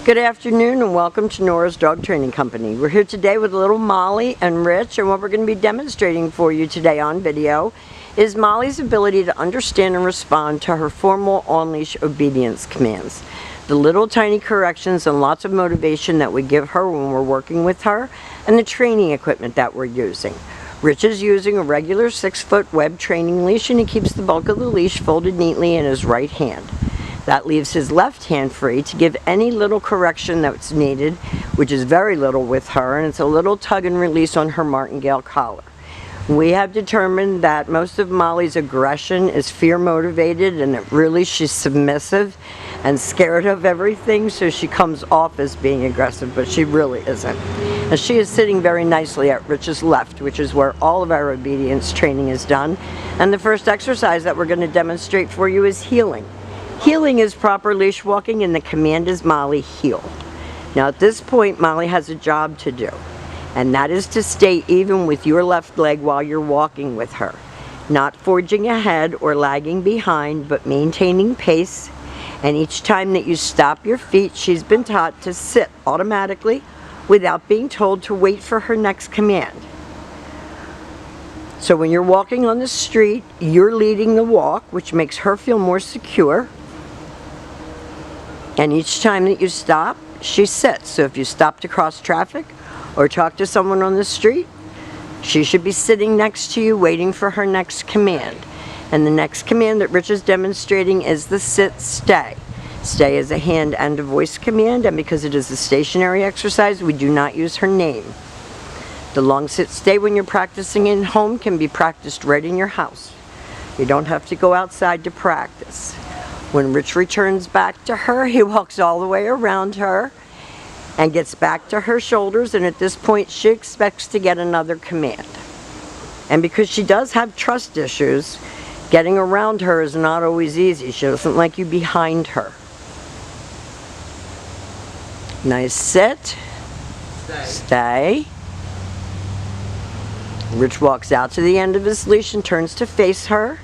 Good afternoon and welcome to Nora's Dog Training Company. We're here today with little Molly and Rich, and what we're going to be demonstrating for you today on video is Molly's ability to understand and respond to her formal on-leash obedience commands. The little tiny corrections and lots of motivation that we give her when we're working with her, and the training equipment that we're using. Rich is using a regular 6-foot web training leash, and he keeps the bulk of the leash folded neatly in his right hand. That leaves his left hand free to give any little correction that's needed, which is very little with her, and it's a little tug and release on her martingale collar. We have determined that most of Molly's aggression is fear motivated, and that really she's submissive and scared of everything, so she comes off as being aggressive, but she really isn't. And she is sitting very nicely at Rich's left, which is where all of our obedience training is done. And the first exercise that we're going to demonstrate for you is heeling. Heeling is proper leash walking, and the command is Molly, heel. Now at this point, Molly has a job to do, and that is to stay even with your left leg while you're walking with her. Not forging ahead or lagging behind, but maintaining pace. And each time that you stop your feet, she's been taught to sit automatically without being told to wait for her next command. So when you're walking on the street, you're leading the walk, which makes her feel more secure. And each time that you stop, she sits. So if you stop to cross traffic or talk to someone on the street, she should be sitting next to you waiting for her next command. And the next command that Rich is demonstrating is the sit stay. Stay is a hand and a voice command, and because it is a stationary exercise, we do not use her name. The long sit stay when you're practicing in home can be practiced right in your house. You don't have to go outside to practice. When Rich returns back to her, he walks all the way around her and gets back to her shoulders, and at this point she expects to get another command. And because she does have trust issues, getting around her is not always easy. She doesn't like you behind her. Nice sit. Stay. Rich walks out to the end of his leash and turns to face her.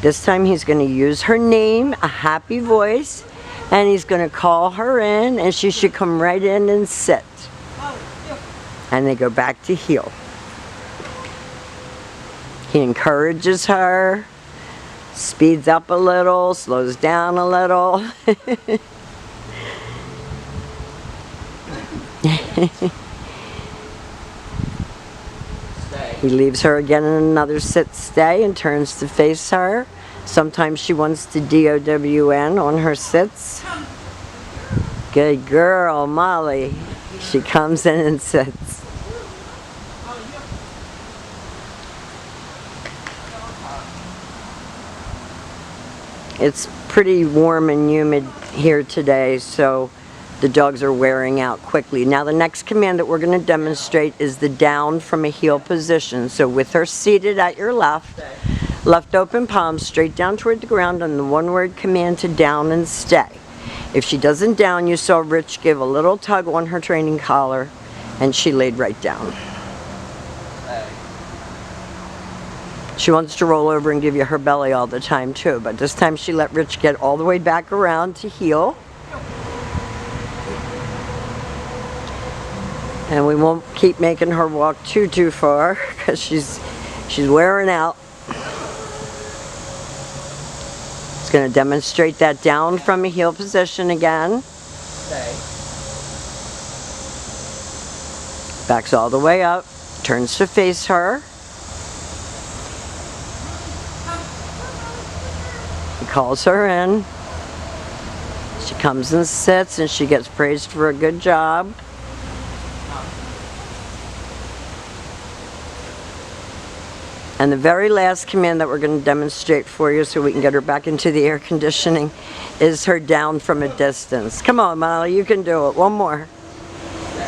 This time he's going to use her name, a happy voice, and he's going to call her in, and she should come right in and sit. And they go back to heel. He encourages her, speeds up a little, slows down a little. He leaves her again in another sit stay and turns to face her. Sometimes she wants to DOWN on her sits. Good girl, Molly. She comes in and sits. It's pretty warm and humid here today, so the dogs are wearing out quickly. Now the next command that we're going to demonstrate is the down from a heel position. So with her seated at your left open palm straight down toward the ground, on the one-word command to down and stay. If she doesn't down, you saw Rich give a little tug on her training collar and she laid right down. She wants to roll over and give you her belly all the time too, but this time she let Rich get all the way back around to heel. And we won't keep making her walk too far because she's wearing out. It's going to demonstrate that down from a heel position again. Backs all the way up, turns to face her. He calls her in. She comes and sits, and she gets praised for a good job. And the very last command that we're going to demonstrate for you so we can get her back into the air conditioning is her down from a distance. Come on, Molly, you can do it. One more.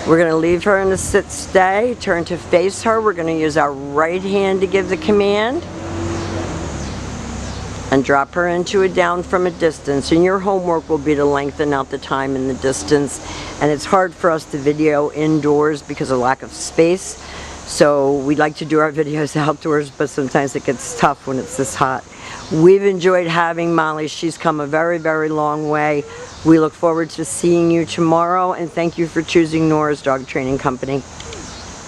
We're going to leave her in a sit stay, turn to face her. We're going to use our right hand to give the command and drop her into a down from a distance. And your homework will be to lengthen out the time and the distance. And it's hard for us to video indoors because of lack of space. So we like to do our videos outdoors, but sometimes it gets tough when it's this hot. We've enjoyed having Molly. She's come a very, very long way. We look forward to seeing you tomorrow, and thank you for choosing Nora's Dog Training Company.